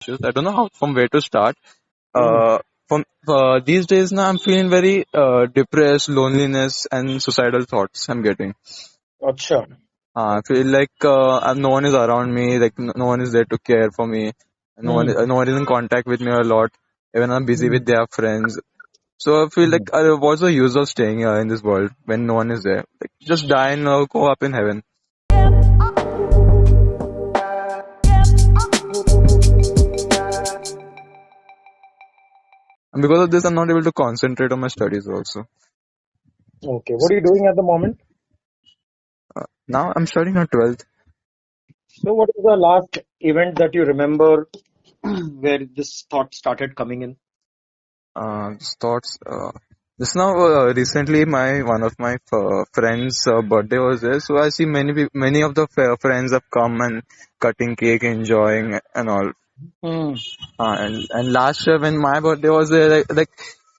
issues. I don't know how from where to start. Hmm. From these days now, I'm feeling very depressed, loneliness, and suicidal thoughts. I'm getting. Acha. I feel like no one is around me. Like no one is there to care for me. Hmm. No one is in contact with me a lot. Even I'm busy Hmm. with their friends. So I feel Hmm. like what's the use of staying here in this world when no one is there? Like just die and go up in heaven. And because of this, I'm not able to concentrate on my studies also. Okay. What are you doing at the moment? Now I'm studying on 12th. So, what is the last event that you remember where this thought started coming in? Thoughts. Just now, recently, my one of my friends' birthday was there, so I see many of the friends have come and cutting cake, enjoying and all. Hmm. And last year when my birthday was there, like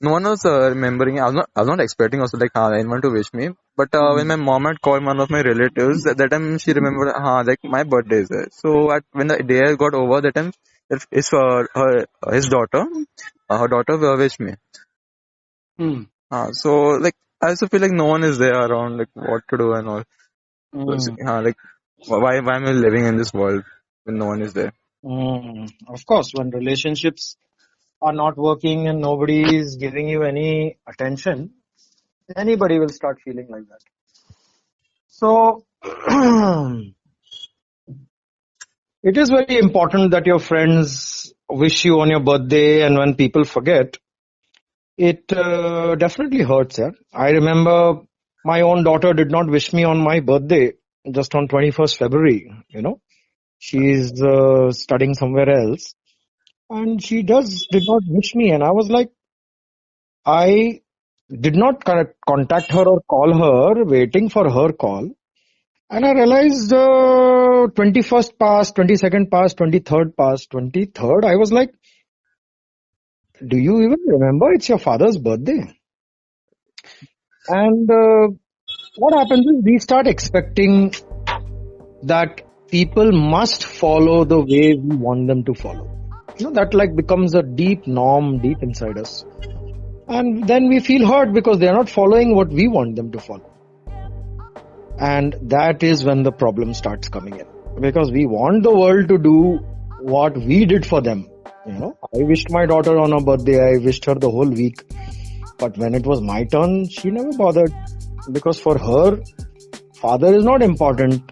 no one was remembering. I was not expecting also like anyone to wish me. But when Hmm. my mom had called one of my relatives, that time she remembered, like my birthday is there. So when the day got over, that time it's for his daughter. Her daughter wished me. Hmm. So like I also feel like no one is there around, like what to do and all. So, Hmm. like why am I living in this world when no one is there? Hmm. Of course, when relationships are not working and nobody is giving you any attention, anybody will start feeling like that. So, it is very important that your friends wish you on your birthday, and when people forget, it definitely hurts. Yeah? I remember my own daughter did not wish me on my birthday just on 21st February. She's studying somewhere else, and she just did not wish me. And I was like, I did not contact her or call her, waiting for her call. And I realized 21st passed, 22nd passed, 23rd passed, 23rd. I was like, do you even remember it's your father's birthday? And what happens is we start expecting that people must follow the way we want them to follow. That like becomes a deep norm deep inside us. And then we feel hurt because they are not following what we want them to follow. And that is when the problem starts coming in. Because we want the world to do what we did for them. I wished my daughter on her birthday, I wished her the whole week. But when it was my turn, she never bothered. Because for her, father is not important.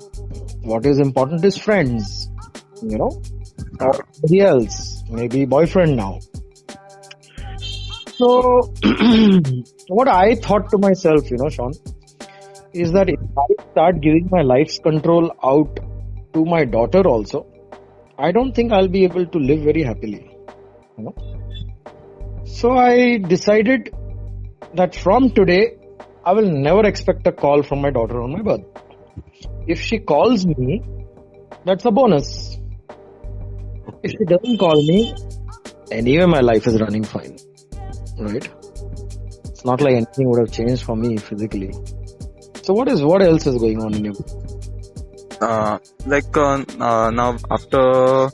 What is important is friends, or Uh, somebody else, maybe boyfriend now. So, what I thought to myself, Sean, is that if I start giving my life's control out to my daughter also, I don't think I'll be able to live very happily. You know. So I decided that from today, I will never expect a call from my daughter on my birthday. If she calls me, that's a bonus. If she doesn't call me, anyway, my life is running fine, right? It's not like anything would have changed for me physically. So what else is going on in you? Now after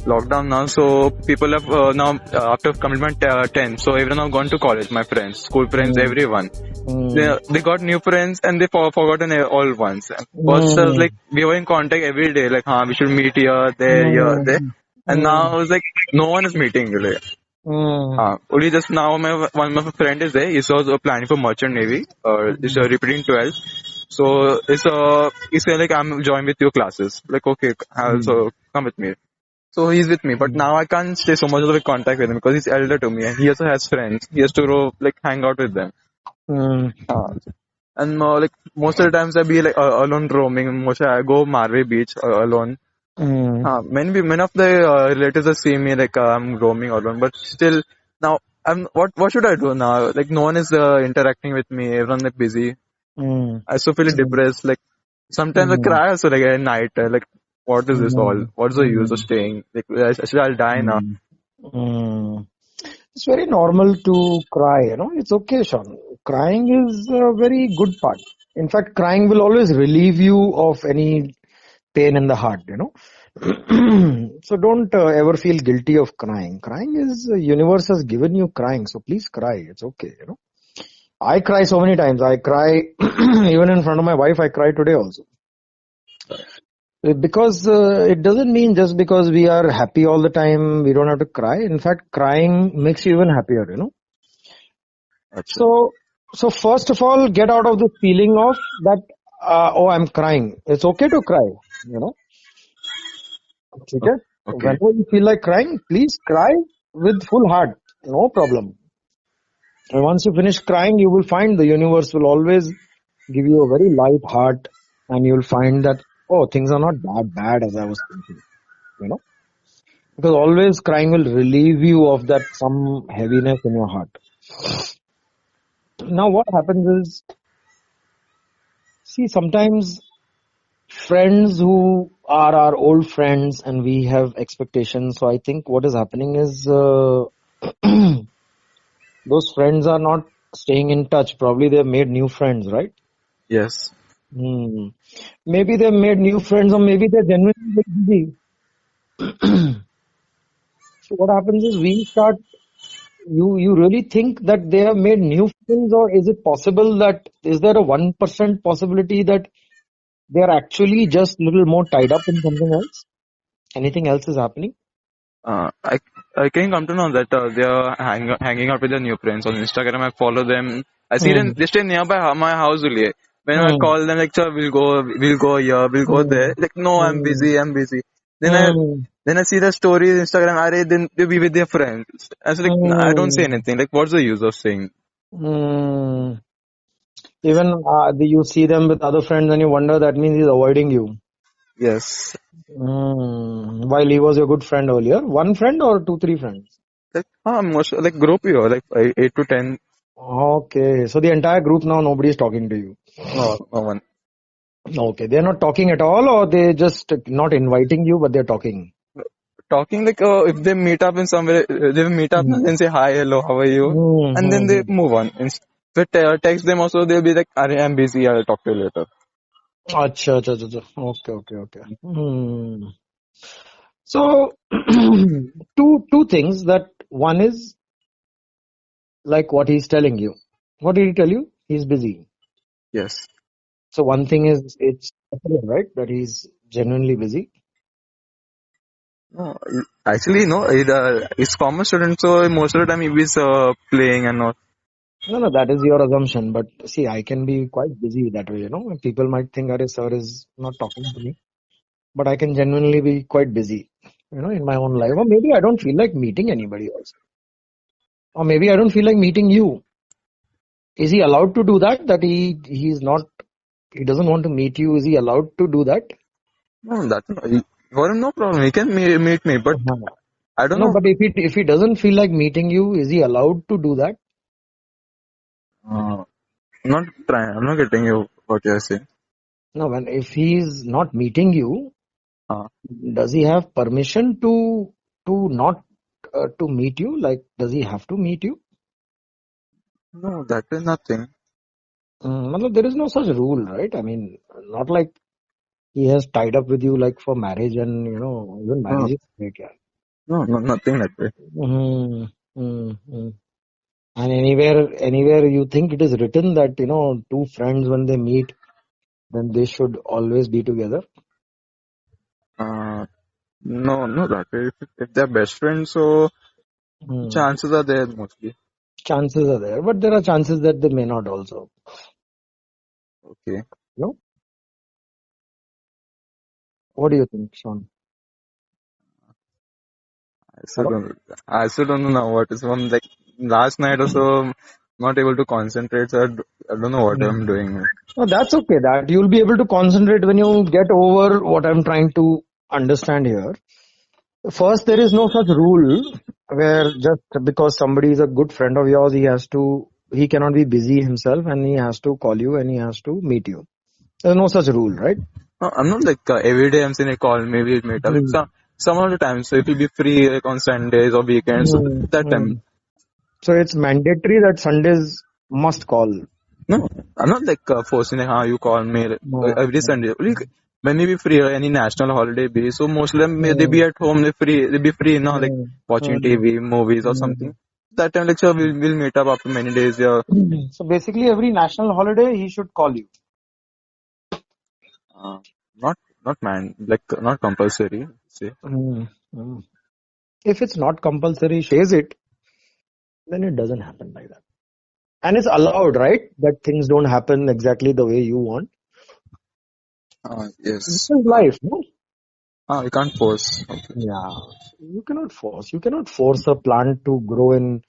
lockdown now, so people have now after commitment 10, so everyone have gone to college. My friends, school friends, Mm, everyone. mm, They got new friends and they forgotten all once. First was mm, like we were in contact every day, like we should meet here, there, mm, and now mm, it's like no one is meeting really. mm, Only just now one of my friend is there. He's also planning for merchant navy. He's mm, repeating 12th. So he's saying like I'm join with your classes. Like okay, mm, also come with me. So he's with me, but mm, now I can't stay so much of a contact with him because he's elder to me and he also has friends. He has to go like hang out with them. mm, Uh, and like most of the times I be like alone roaming. Mostly I go Marve Beach alone. mm. Many of the relatives have seen me like I'm roaming alone, but still now what should I do now? Like no one is interacting with me. Everyone like busy. Mm, I so feel mm, depressed. Like sometimes I mm, cry also like at night. Like what is this all? mm, What's the use of mm, staying? Like I'll die now. mm, mm. It's very normal to cry, It's okay, Sean. Crying is a very good part. In fact, crying will always relieve you of any pain in the heart, So don't ever feel guilty of crying. Crying is universe has given you crying, so please cry. It's okay, you know. I cry so many times. I cry even in front of my wife. I cry today also. Because it doesn't mean just because we are happy all the time we don't have to cry. In fact, crying makes you even happier, you know. Acha. So, so first of all, get out of the feeling of that. Oh, I'm crying. It's okay to cry, you know. Okay. Okay. Whenever you feel like crying, please cry with full heart. No problem. And once you finish crying, you will find the universe will always give you a very light heart, and you'll find that oh, things are not that bad as I was thinking. You know, because always crying will relieve you of that some heaviness in your heart. Now, what happens is, see, sometimes friends who are our old friends and we have expectations. So I think what is happening is those friends are not staying in touch. Probably they've made new friends, right? Yes. Hmm. Maybe they've made new friends, or maybe they're genuinely very busy. So what happens is we start. You really think that they have made new friends, or is it possible that is there a 1% possibility that they are actually just little more tied up in something else? Anything else is happening? Uh, I I can come to know that they are hanging out with their new friends on Instagram. I follow them. I see them. Hmm. They stay nearby my house only. When I Hmm. call them, like, sir, we'll go here, we'll go there. Hmm. Like, no, Hmm. I'm busy. Then I Hmm. then I see the stories Instagram. Then they be with their friends. I was like, I don't say Hmm. anything. Like, what's the use of saying? Hmm. Even you see them with other friends and you wonder that means he's avoiding you. Yes. While he was your good friend earlier. One friend or two, three friends? Like, most like group here, like 8 to 10. Okay. So the entire group now nobody is talking to you. No, no one. Okay. They're not talking at all, or they just not inviting you, but they're talking. Talking like if they meet up in somewhere, they meet up Hmm. and say hi, hello, how are you, Hmm. and then Hmm. they Hmm. move on. If I text them also, they'll be like, I'm busy, I'll talk to you later. Acha, acha, acha, acha. Okay, okay, okay. So, two things that one is like what he's telling you. What did he tell you? He's busy. Yes. So one thing is it's apparent, right, that he's genuinely busy. No, actually, no. It's common student, so most of the time he is playing and all. No, no, that is your assumption. But see, I can be quite busy that way, you know. People might think that sir is not talking to me, but I can genuinely be quite busy, you know, in my own life. Or maybe I don't feel like meeting anybody also. Or maybe I don't feel like meeting you. Is he allowed to do that? That he's not he doesn't want to meet you. Is he allowed to do that? No, that for him no problem. He can meet me, but Uh-huh. I don't No, know. but if he doesn't feel like meeting you, is he allowed to do that? Uh, I'm not trying. I'm not getting you what you're saying. No, when if he's not meeting you, Uh, does he have permission to not to meet you? Like, does he have to meet you? no, that is nothing. Matlab, there is no such rule, right? I mean, not like he has tied up with you like for marriage, and you know even No, marriage is fake. Yeah. no, nothing like that. Hmm. Hmm. Hmm. And anywhere you think it is written that you know two friends when they meet, then they should always be together. Uh, no, no, that if they're best friends, so Hmm. chances are there mostly. Chances are there, but there are chances that they may not also. Okay. No? What do you think, Sean? I still Hello? don't, I still don't know now what is from like last night or so. Not able to concentrate. So I don't know what I'm Hmm. doing. No, that's okay. That you'll be able to concentrate when you get over what I'm trying to understand here. First, there is no such rule where just because somebody is a good friend of yours, he cannot be busy himself and he has to call you and he has to meet you. There's no such rule, right? No, I'm not like every day I'm saying a call, maybe it meet up. Like Hmm. some of the times, so if you'll be free like on Sundays or weekends, so Hmm. that Hmm. time. So it's mandatory that Sundays must call. No, I'm not like forcing like how you call me like, No. every Sunday. Like, when we be free, any national holiday be, so most of them they Hmm. be at home, they be free, like Hmm. watching Hmm. TV, movies or Hmm. something. That time, like, sure, we'll meet up after many days. Yeah, So basically, every national holiday, he should call you. uh, not man, like not compulsory. Say, Hmm. Hmm. If it's not compulsory, says it, then it doesn't happen like that. And it's allowed, right? That things don't happen exactly the way you want. This yes, is life, no? we can't force. Okay. Yeah. You cannot force. You cannot force a plant to grow and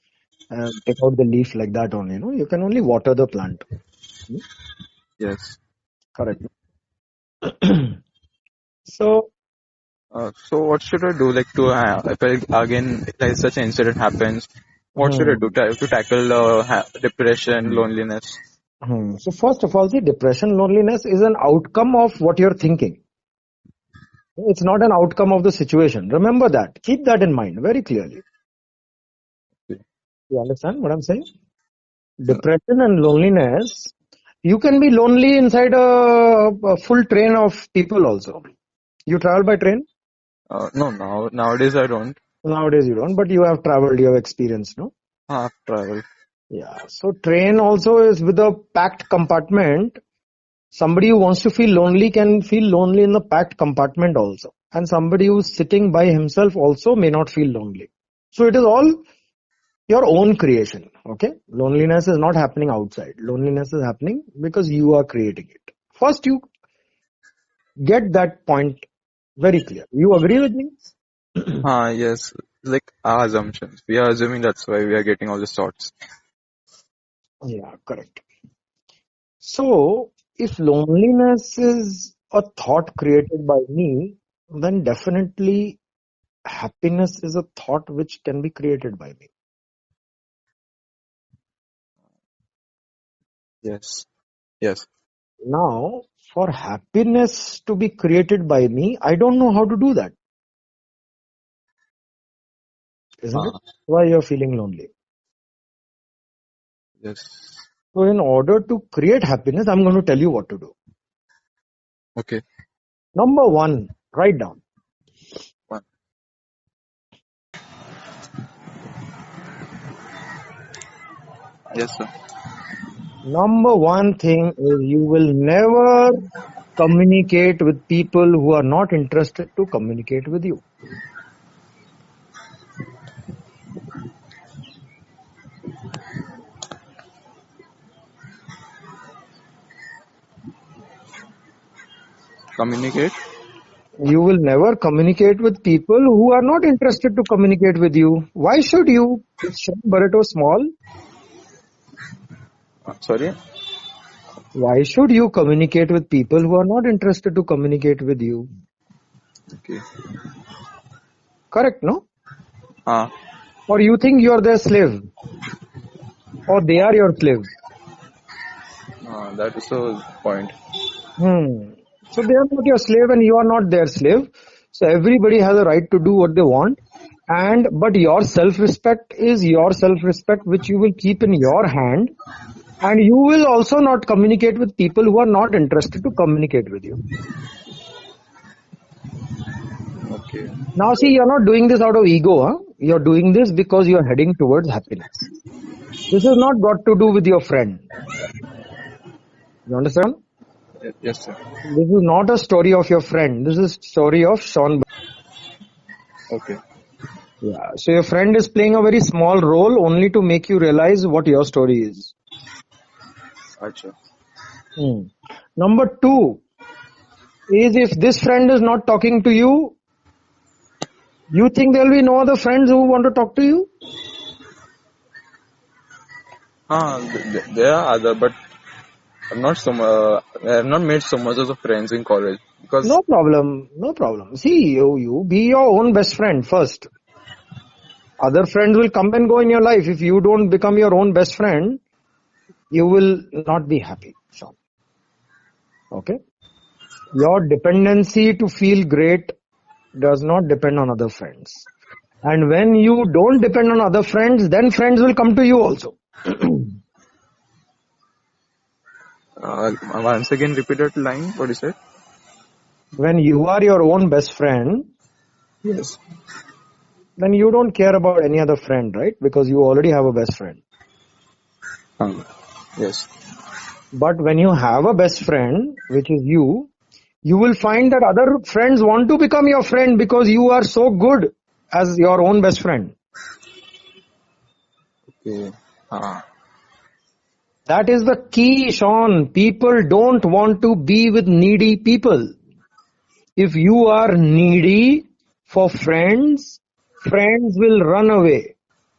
take out the leaf like that only, no? You can only water the plant. Hmm? Yes. Correct. So, So what should I do, like, to if again like such an incident happens? What should I do hmm, to tackle depression, hmm, loneliness? So first of all, see, depression, loneliness is an outcome of what you're thinking. It's not an outcome of the situation. Remember that. Keep that in mind very clearly. You understand what I'm saying? Depression and loneliness. You can be lonely inside a full train of people also. You travel by train? No, nowadays I don't Nowadays you don't, but you have traveled, you have experienced, no? travel. Yeah. So train also is with a packed compartment. Somebody who wants to feel lonely can feel lonely in the packed compartment also. And somebody who's sitting by himself also may not feel lonely. So it is all your own creation. Okay. Loneliness is not happening outside. Loneliness is happening because you are creating it. First, you get that point very clear. You agree with me? Yes, like our assumptions. We are assuming that's why we are getting all these thoughts. Yeah, correct. So, if loneliness is a thought created by me, then definitely happiness is a thought which can be created by me. Yes, yes. Now, for happiness to be created by me, I don't know how to do that, isn't it? Uh, Why you're feeling lonely. yes. So, in order to create happiness, I'm going to tell you what to do. Okay. Number one, write down. One. Yes, sir. Number one thing is you will never communicate with people who are not interested to communicate with you. Communicate. You will never communicate with people who are not interested to communicate with you. Why should you? Is Sean Barreto small? Sorry. Why should you communicate with people who are not interested to communicate with you? Okay. Correct, no? Uh, Or you think you are their slave? Or they are your slave? that is the point. So they are not your slave and you are not their slave. So everybody has a right to do what they want. But your self-respect is your self-respect which you will keep in your hand. And you will also not communicate with people who are not interested to communicate with you. Okay. Now see, you're not doing this out of ego. Huh? You're doing this because you're heading towards happiness. This is not got to do with your friend. You understand? Yes, sir. This is not a story of your friend. This is story of Sean. Okay. Yeah. So your friend is playing a very small role only to make you realize what your story is. Gotcha. Number two is if this friend is not talking to you, you think there will be no other friends who want to talk to you? There are other, but I have not made so much of friends in college because No problem. No problem. See, you be your own best friend first. Other friends will come and go in your life. If you don't become your own best friend, you will not be happy. Sean. Okay? Your dependency to feel great does not depend on other friends. And when you don't depend on other friends, then friends will come to you also. once again repeat that line. What is it? When you are your own best friend, Yes. then you don't care about any other friend, right? Because you already have a best friend. Yes. But when you have a best friend, which is you will find that other friends want to become your friend because you are so good as your own best friend. Okay. That is the key, Sean. People don't want to be with needy people. If you are needy for friends, friends will run away.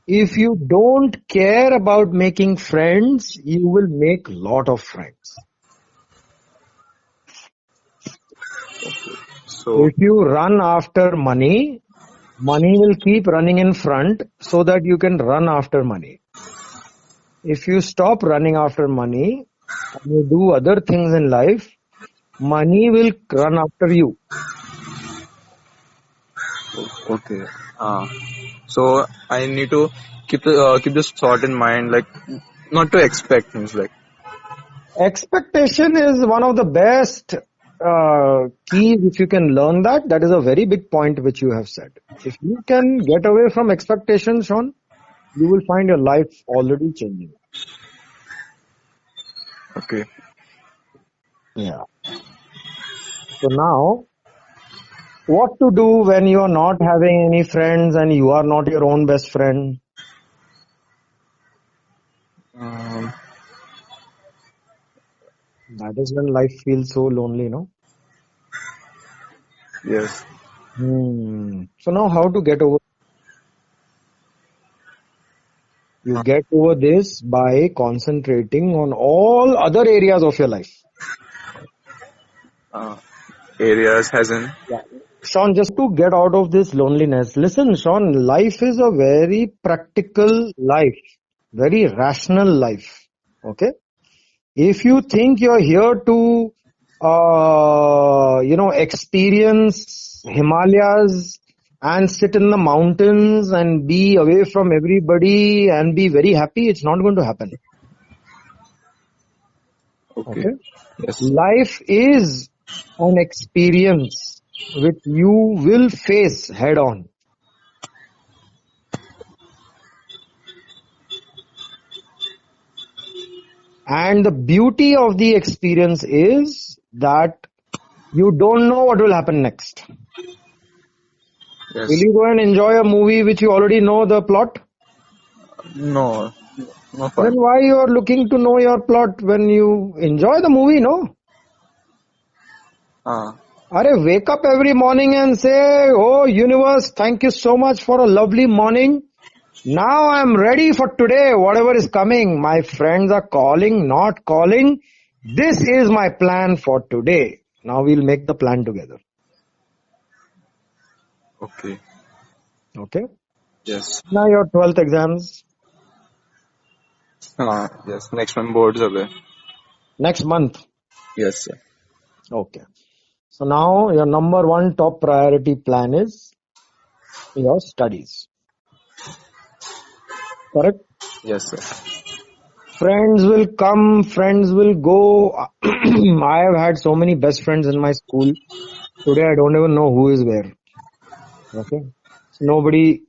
If you don't care about making friends, you will make lot of friends. So, If you run after money, money will keep running in front so that you can run after money. If you stop running after money and you do other things in life, money will run after you. okay. So I need to keep this thought in mind, like not to expect things like. Expectation is one of the best keys. If you can learn that, that is a very big point which you have said. If you can get away from expectations, Sean, you will find your life already changing. Okay. Yeah. So now, what to do when you are not having any friends and you are not your own best friend? Um, That is when life feels so lonely, no? yes. So now how to get over? You get over this by concentrating on all other areas of your life. Uh, Areas has in. Sean, just to get out of this loneliness, listen, Sean, life is a very practical life, very rational life. Okay? If you think you're here to, experience Himalayas and sit in the mountains and be away from everybody and be very happy, it's not going to happen. Okay. Okay? Yes. Life is an experience which you will face head on. And the beauty of the experience is that you don't know what will happen next. Will Yes. you go and enjoy a movie which you already know the plot? No. No Then fun. why you are looking to know your plot when you enjoy the movie, no? Uh, Wake up every morning and say, oh universe, thank you so much for a lovely morning. Now I'm ready for today, whatever is coming. My friends are calling, not calling. This is my plan for today. Now we'll make the plan together. okay. Okay? Yes. Now your 12th exams Yes. Next one boards are there. next month. Yes. Sir. Okay. So now your number one top priority plan is your studies. Correct? Yes, sir. Friends will come, friends will go. I have had so many best friends in my school. Today I don't even know who is where. Okay? So nobody,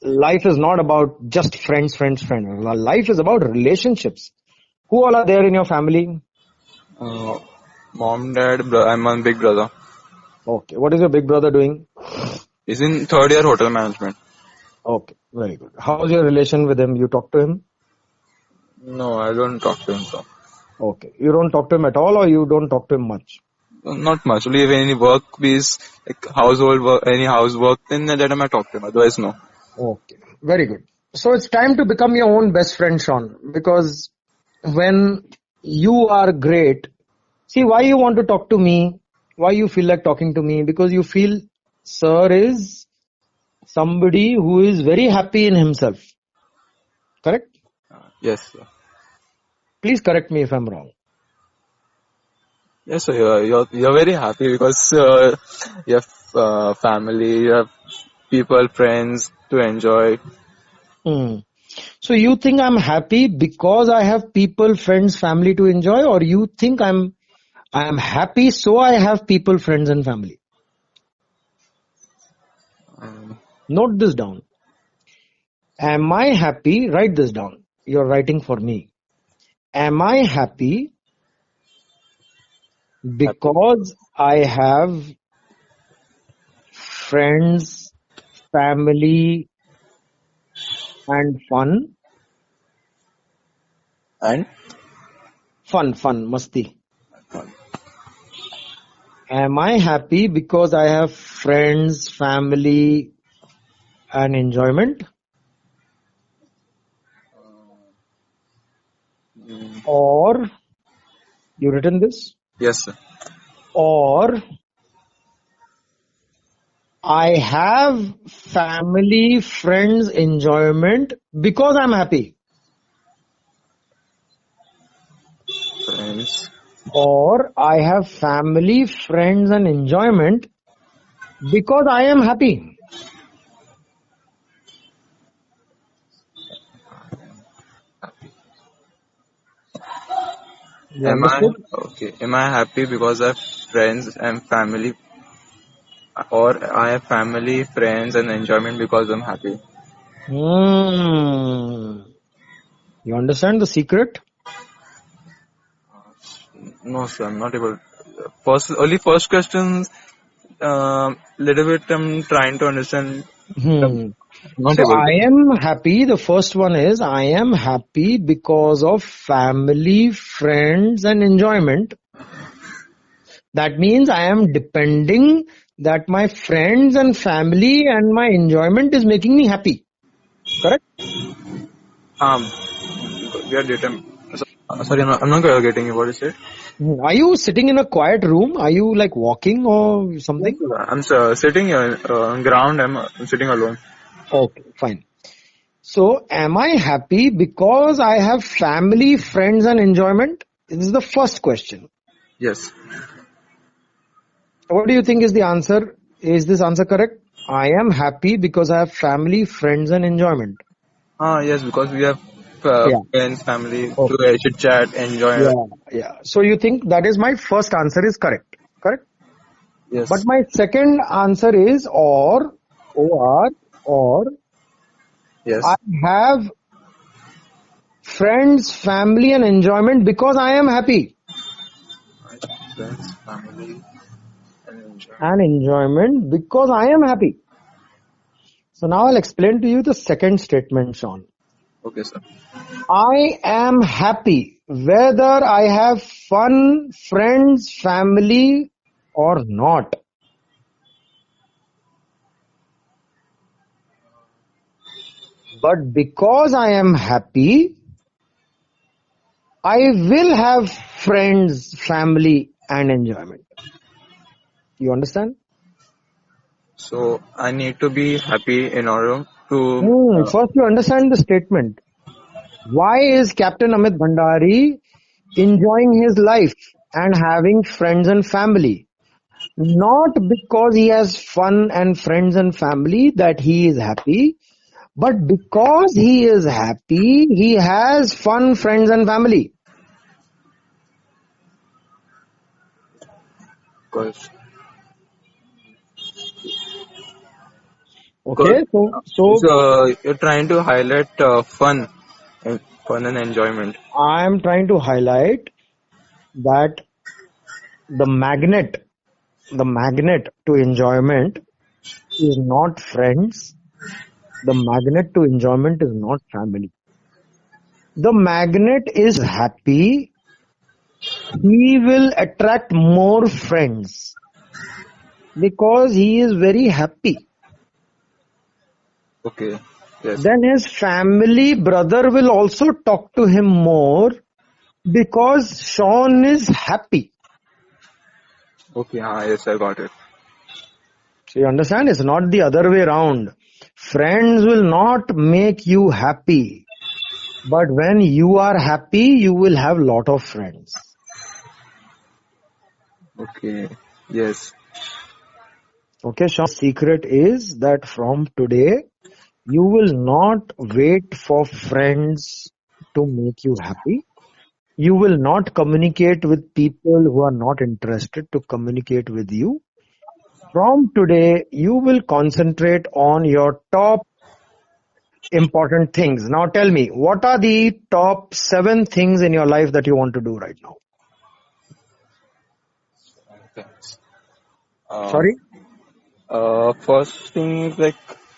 life is not about just friends. Life is about relationships. Who all are there in your family? Uh, Mom, dad, I'm one big brother. Okay. What is your big brother doing? He's in third year hotel management. Okay. Very good. How's your relation with him? You talk to him? No, I don't talk to him, so. Okay. You don't talk to him at all or you don't talk to him much? Not much. Only if any work piece, like household work, any housework, then that time I talk to him. Otherwise, no. Okay. Very good. So it's time to become your own best friend, Sean, because when you are great, see why you want to talk to me, why you feel like talking to me, because you feel sir is somebody who is very happy in himself. Correct? Yes, sir. Please correct me if I'm wrong. Yes, sir. You're very happy because you have family, you have people, friends to enjoy. Hmm. So you think I'm happy because I have people, friends, family to enjoy, or you think I'm I am happy, so I have people, friends, and family. Um, Note this down. Am I happy? Write this down. You're writing for me. Am I happy Happy. because I have friends, family, and fun? And Fun, masti. Am I happy because I have friends, family, and enjoyment? Or, you written this? yes, sir. Or, I have family, friends, enjoyment because I'm happy. Friends. Or, I have family, friends, and enjoyment because I am happy. You Am I understood? okay? Am I happy because I have friends and family, or I have family, friends, and enjoyment because I'm happy? Hmm. You understand the secret? No, sir, I'm not able. First questions. Little bit. I'm trying to understand. Hmm. Not So able to. I am happy. The first one is I am happy because of family, friends, and enjoyment. That means I am depending that my friends and family and my enjoyment is making me happy. Correct? Um, we are determined. Sorry, I'm not getting you. What is it? Are you sitting in a quiet room? Are you like walking or Yes, something? sir. I'm sitting here on ground. I'm sitting alone. Okay, fine. So am I happy because I have family, friends, and enjoyment? This is the first question. Yes. What do you think is the answer? Is this answer correct? I am happy because I have family, friends, and enjoyment. Yes, because we have Yeah. friends, family to Okay. chit chat, enjoy. Yeah. So you think that is my first answer is correct. Correct. But Yes. my second answer is or I Yes. have friends, family, and enjoyment because I am happy. Friends, family, and enjoy. And enjoyment because I am happy. So now I'll explain to you the second statement, Sean. Okay, sir. I am happy whether I have fun, friends, family or not. But because I am happy, I will have friends, family and enjoyment. You understand? So I need to be happy in order to. First you understand the statement. Why is Captain Amit Bhandari enjoying his life and having friends and family? Not because he has fun and friends and family that he is happy, but because he is happy, he has fun, friends and family. Because Okay, so you're trying to highlight fun and enjoyment. I am trying to highlight that the magnet to enjoyment is not friends. The magnet to enjoyment is not family. The magnet is happy. He will attract more friends because he is very happy. Okay. Yes. Then his family brother will also talk to him more because Sean is happy. Okay. Yes, I got it. So you understand? It's not the other way around. Friends will not make you happy. But when you are happy, you will have lot of friends. Okay. Yes. Okay, Sean's secret is that from today, you will not wait for friends to make you happy. You will not communicate with people who are not interested to communicate with you. From today, you will concentrate on your top important things. Now tell me, what are the top 7 things in your life that you want to do right now? Thanks. Um, Sorry? First thing is like,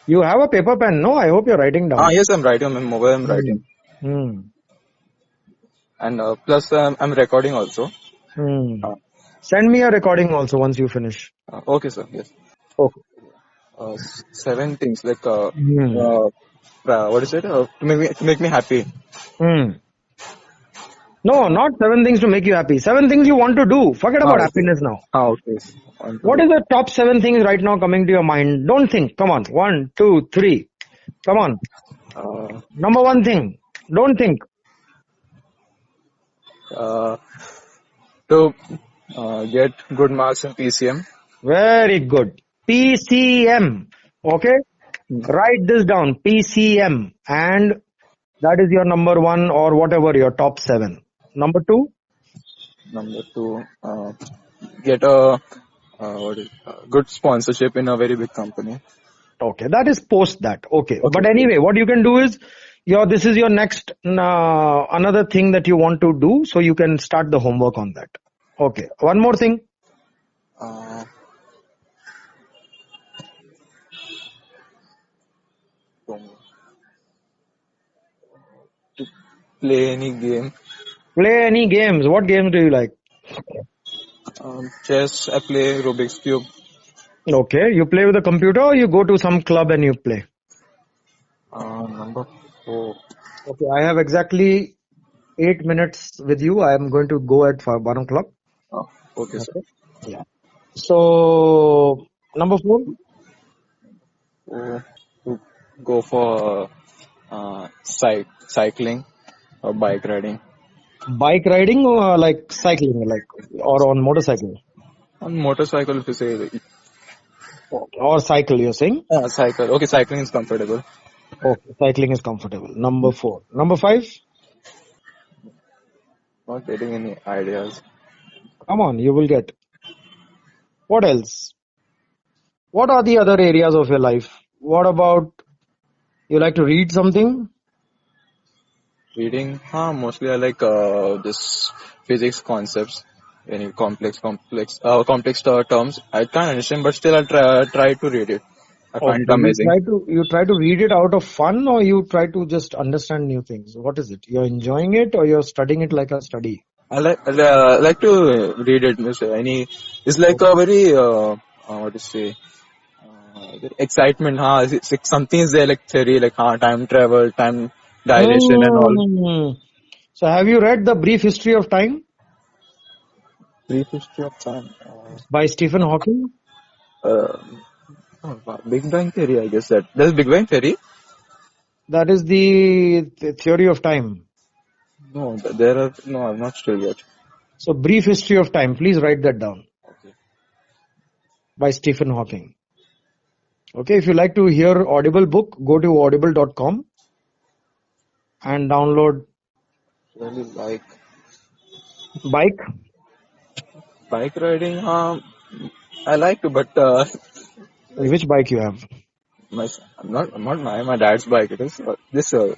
You have a paper pen? No, I hope you're writing down. yes, I'm writing on my mobile. I'm Hmm. writing, Hmm. and plus I'm recording also. Hmm. Uh, Send me a recording also once you finish. okay, sir. Yes. Okay. Seven things like Hmm. what is it? To make me happy. Hmm. No, not 7 things to make you happy. 7 things you want to do. Forget about Okay. happiness now. Okay. Want to What do. is the top 7 things right now coming to your mind? Don't think. Come on. 1, 2, 3. Come on. Uh, Number 1 thing. Don't think. uh, to get good marks in PCM. Very good. PCM. Okay. Hmm. Write this down. PCM. And that is your number 1 or whatever your top 7. Number 2. Number two, get a good sponsorship in a very big company. Okay, that is post that. Okay, Okay. but anyway, what you can do is this is your next another thing that you want to do, so you can start the homework on that. Okay, one more thing. Uh, to play any game. Play any games. What games do you like? Chess. I play Rubik's Cube. Okay, you play with a computer or you go to some club and you play. Number four. Okay, I have exactly 8 minutes with you. I am going to go at 1 o'clock. Oh, okay, sir. Okay. Yeah. So number 4, Oh, to go for cycling or bike riding. bike riding or like cycling, like or on motorcycle. On motorcycle, if you say Okay. Or cycle, you're saying? cycle. Okay, cycling is comfortable. Okay, cycling is comfortable. Number 4. Number 5, Not getting any ideas. come on, you will get. What else? What are the other areas of your life? What about you like to read something? Reading, mostly I like this physics concepts, any complex terms. I can't understand, but still I'll try to read it. I find it Okay, amazing. you try to read it out of fun or you try to just understand new things. What is it? You're enjoying it or you're studying it like a study? I like to read it. It's like a very what to say, excitement. It's like something is there like theory, like time travel, time dilation and all. Hmm. So have you read The Brief History of Time Brief history of time. by Stephen Hawking? Uh, Big Bang Theory, I guess that's Big Bang Theory. That is the theory of time. No, there are no. I'm not sure yet. So Brief History of Time, please write that down Okay. by Stephen Hawking. Okay, if you like to hear Audible book, go to audible.com and download Really like Bike. bike riding. I like to, but Which bike you have? I'm not my dad's bike. It is this Arey,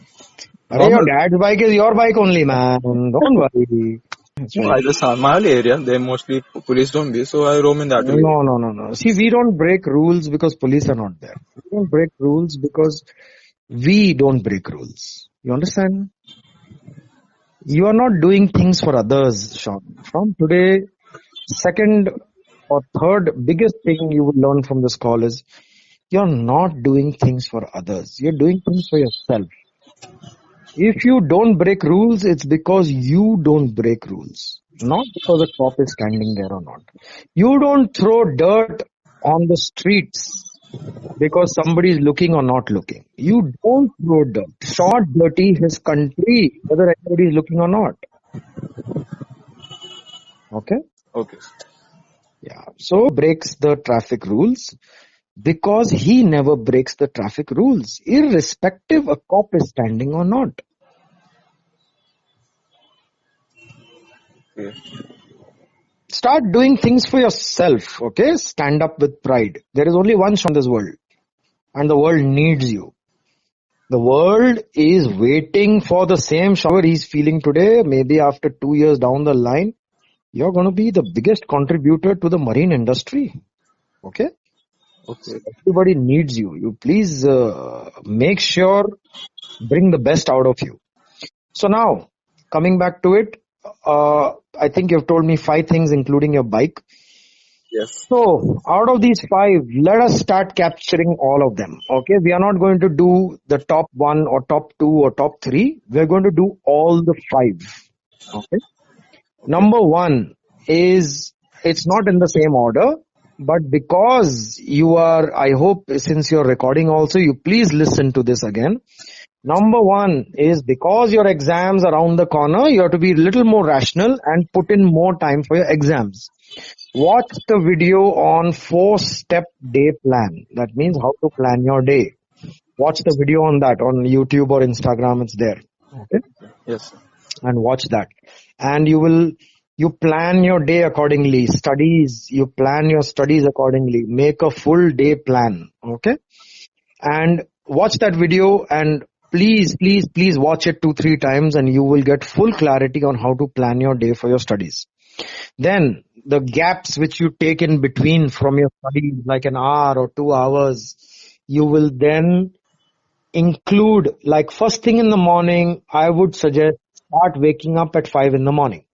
your normal. dad's bike is your bike only, man. Don't worry. It's No, fine. I just my area. They mostly police don't be, so I roam in that area. No. See, we don't break rules because police are not there. We don't break rules because we don't break rules. You understand? You are not doing things for others, Sean. From today, second or third biggest thing you will learn from this call is you're not doing things for others. You're doing things for yourself. If you don't break rules, it's because you don't break rules, not because a cop is standing there or not. You don't throw dirt on the streets because somebody is looking or not looking. You don't throw dirt. Shot dirty his country, whether anybody is looking or not. Okay? Okay. Yeah. So breaks the traffic rules because he never breaks the traffic rules, irrespective a cop is standing or not. Okay. Start doing things for yourself, okay? Stand up with pride. There is only one shot in this world, and the world needs you. The world is waiting for the same shower he's feeling today. Maybe after 2 years down the line, you're going to be the biggest contributor to the marine industry, okay? Okay. Everybody needs you. You please make sure, bring the best out of you. So now, coming back to it, I think you've told me 5 things, including your bike. Yes. So, out of these 5, let us start capturing all of them. Okay, we are not going to do the top 1 or top 2 or top 3. We are going to do all the 5. Okay. Number 1 is, it's not in the same order, but because you are, I hope since you're recording also, you please listen to this again. Number 1 is, because your exams are around the corner, you have to be a little more rational and put in more time for your exams. Watch the video on 4-step day plan. That means how to plan your day. Watch the video on that on YouTube or Instagram. It's there. Okay. Yes. And watch that. And you plan your day accordingly. Studies, you plan your studies accordingly. Make a full day plan. Okay. And watch that video and please watch it 2-3 times and you will get full clarity on how to plan your day for your studies. Then the gaps which you take in between from your studies, like an hour or 2 hours, you will then include, like first thing in the morning, I would suggest start waking up at 5 in the morning.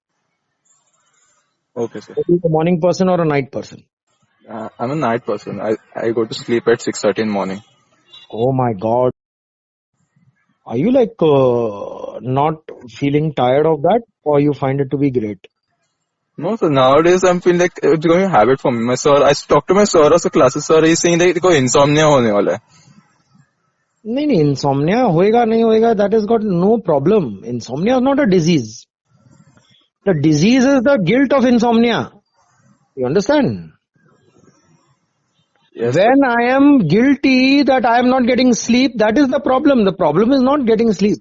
Okay, sir. Are you a morning person or a night person? I'm a night person. I go to sleep at 6:30 in morning. Oh my God. Are you like not feeling tired of that, or you find it to be great? No, so nowadays I'm feeling like it's becoming a habit for me. My sir, I talked to my sir also classes, sir, he's saying that कोई insomnia होने वाला है. नहीं, insomnia होएगा नहीं होएगा, that has got no problem. Insomnia is not a disease. The disease is the guilt of insomnia. You understand? Yes. When I am guilty that I am not getting sleep, that is the problem. The problem is not getting sleep.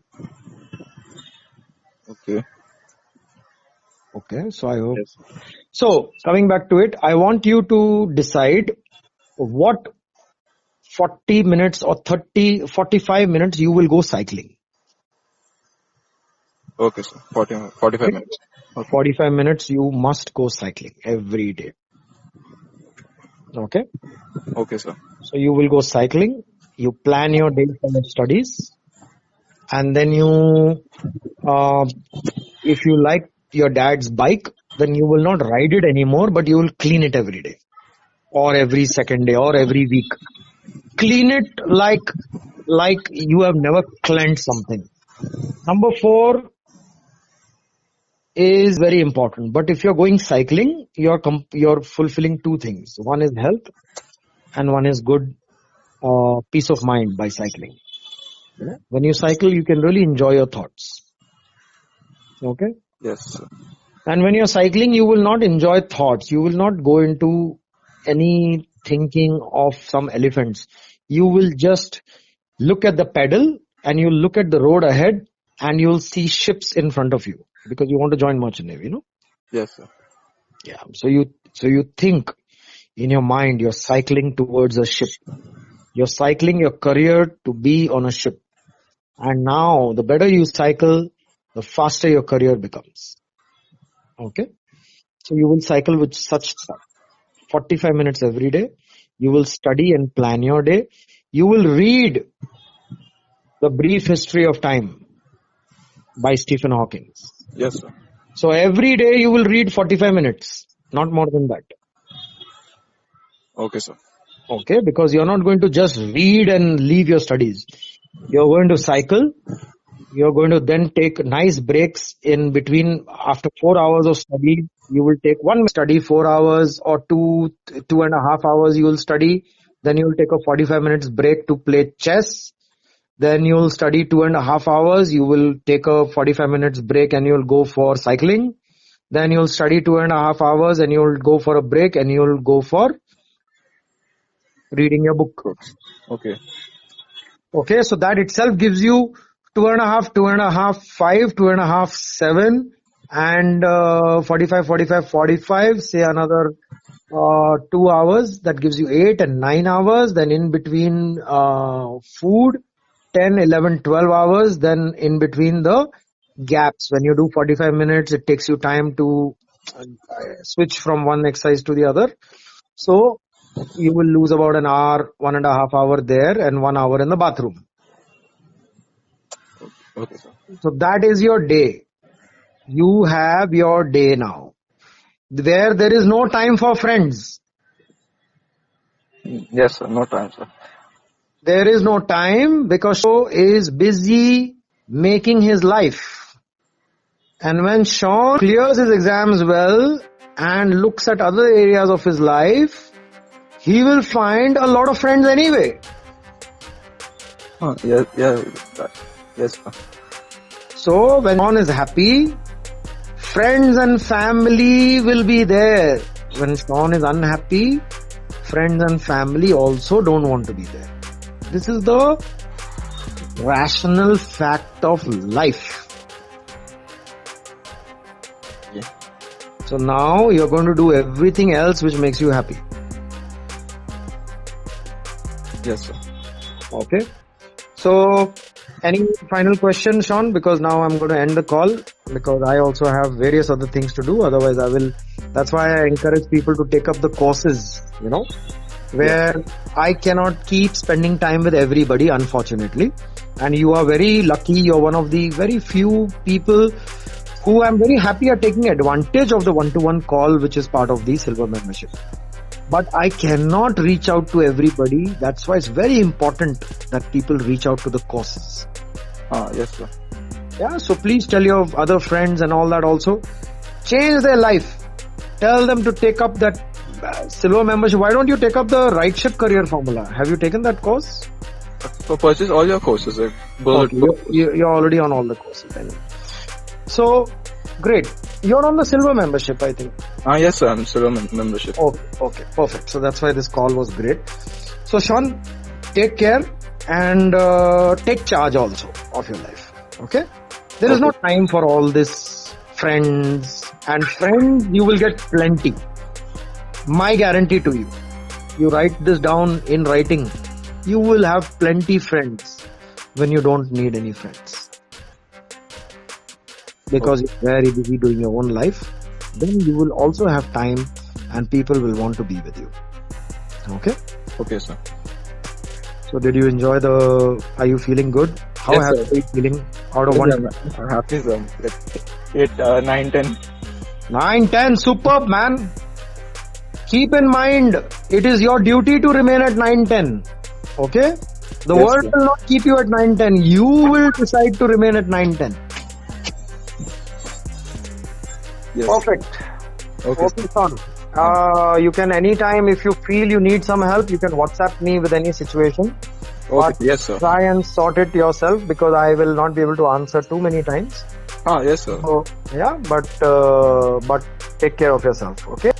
Okay. Okay, so I hope. Yes. So, coming back to it, I want you to decide what 40 minutes or 45 minutes you will go cycling. Okay, sir. 45 minutes. Okay. 45 minutes you must go cycling every day. Okay? Okay, sir. So you will go cycling, you plan your day for your studies, and then if you like your dad's bike, then you will not ride it anymore, but you will clean it every day, or every second day, or every week. Clean it like you have never cleansed something. Number 4 is very important. But if you're going cycling, you're fulfilling 2 things. One is health, and one is good peace of mind by cycling. You know? When you cycle, you can really enjoy your thoughts. Okay? Yes, sir. And when you're cycling, you will not enjoy thoughts. You will not go into any thinking of some elephants. You will just look at the pedal and you'll look at the road ahead and you'll see ships in front of you because you want to join Merchant Navy, you know? Yes, sir. Yeah. So you think in your mind, you're cycling towards a ship. You're cycling your career to be on a ship. And now the better you cycle, the faster your career becomes. Okay. So you will cycle with such stuff. 45 minutes every day. You will study and plan your day. You will read The Brief History of Time by Stephen Hawking. Yes, sir. So every day you will read 45 minutes, not more than that. Okay, sir. Okay, because you're not going to just read and leave your studies. You're going to cycle. You're going to then take nice breaks in between. After 4 hours of study, you will take one study, 4 hours or 2.5 hours you will study. Then you will take a 45 minutes break to play chess. Then you will study 2.5 hours. You will take a 45 minutes break and you will go for cycling. Then you will study 2.5 hours and you will go for a break and you will go for reading your book. Okay. Okay, so that itself gives you 2.5, 5, 2.5, 7, and 45, say another 2 hours, that gives you 8 and 9 hours. Then in between food, 10, 11, 12 hours. Then in between the gaps, when you do 45 minutes, it takes you time to switch from one exercise to the other. So you will lose about an hour, 1.5 hour there, and 1 hour in the bathroom. Okay, sir. So that is your day. You have your day now, where there is no time for friends. Yes, sir. No time, sir. There is no time because Shaun is busy making his life. And when Shaun clears his exams well and looks at other areas of his life, he will find a lot of friends anyway. Yes, yes, sir. So when Shaun is happy, friends and family will be there. When Shaun is unhappy, friends and family also don't want to be there. This is the rational fact of life. Yeah. So now you're going to do everything else which makes you happy. Yes, sir. Okay. So any final question, Shaun? Because now I'm going to end the call because I also have various other things to do. Otherwise that's why I encourage people to take up the courses, where I cannot keep spending time with everybody, unfortunately. And you are very lucky. You're one of the very few people who I'm very happy are taking advantage of the one-to-one call, which is part of the silver membership. But I cannot reach out to everybody. That's why it's very important that people reach out to the courses. Yes, sir. Yeah, so please tell your other friends and all that also. Change their life. Tell them to take up that silver membership. Why don't you take up the RightShip Career Formula? Have you taken that course? So purchase all your courses. Okay, you're already on all the courses. Anyway. So, great. You're on the silver membership, I think. Yes, sir. I'm silver membership. Okay, perfect. So that's why this call was great. So Shaun, take care and take charge also of your life. Okay? There is no time for all this friends. And friends, you will get plenty. My guarantee to you. You write this down in writing. You will have plenty friends when you don't need any friends. Because you're very busy doing your own life. Then you will also have time and people will want to be with you. Okay? Okay, sir. So did you enjoy are you feeling good? How Yes, happy sir. are you feeling out of Yes, 1? I'm happy, sir. 8, 9, 10. 9, 10, superb, man. Keep in mind, it is your duty to remain at 9, 10. Okay? The Yes, world sir. will not keep you at 9, 10. You will decide to remain at 9, 10. Yes. Perfect. Okay. Okay, Shaun. You can anytime, if you feel you need some help, you can WhatsApp me with any situation. Okay. Yes, sir. Try and sort it yourself because I will not be able to answer too many times. Yes, sir. So, yeah, but take care of yourself. Okay.